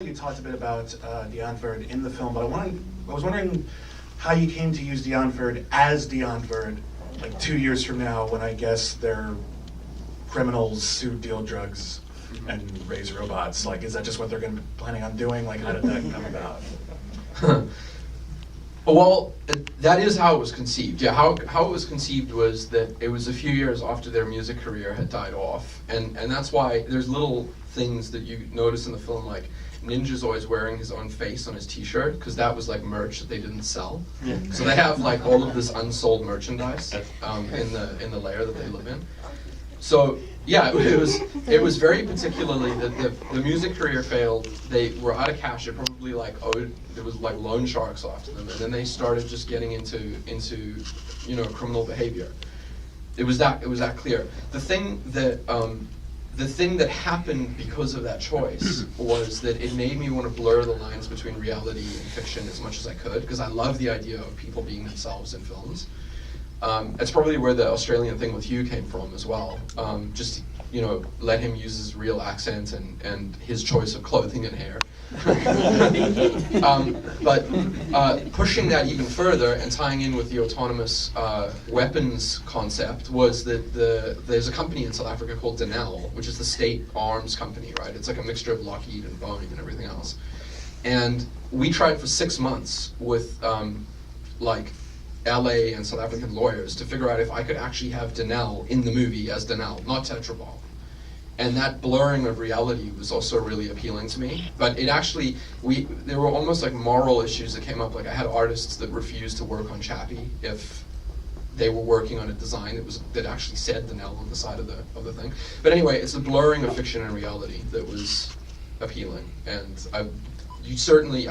You talked a bit about Deonford in the film, but I was wondering how you came to use Deonford as Deonford, like 2 years from now, when I guess they're criminals who deal drugs and raise robots. Like, is that just what they're going to be planning on doing? Like, how did that come about? Well, that is how it was conceived. Yeah, how it was conceived was that it was a few years after their music career had died off, and that's why there's little things that you notice in the film, like Ninja's always wearing his own face on his t-shirt, because that was like merch that they didn't sell. Yeah. So they have like all of this unsold merchandise in the layer that they live in. So yeah, it was very particularly that the music career failed. They were out of cash. It probably there was like loan sharks after them, and then they started just getting into criminal behavior. It was that clear. The thing that happened because of that choice was that it made me want to blur the lines between reality and fiction as much as I could, because I love the idea of people being themselves in films. It's probably where the Australian thing with Hugh came from as well. Just let him use his real accent and his choice of clothing and hair. But pushing that even further and tying in with the autonomous weapons concept was that there's a company in South Africa called Neill, which is the state arms company, right? It's like a mixture of Lockheed and Boeing and everything else. And we tried for 6 months with LA and South African lawyers to figure out if I could actually have Neill in the movie as Neill, not Tetraball. And that blurring of reality was also really appealing to me. But it actually, there were almost like moral issues that came up. Like I had artists that refused to work on Chappie if they were working on a design that actually said Neill on the side of the thing. But anyway, it's the blurring of fiction and reality that was appealing. And I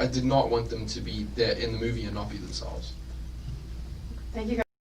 did not want them to be there in the movie and not be themselves. Thank you.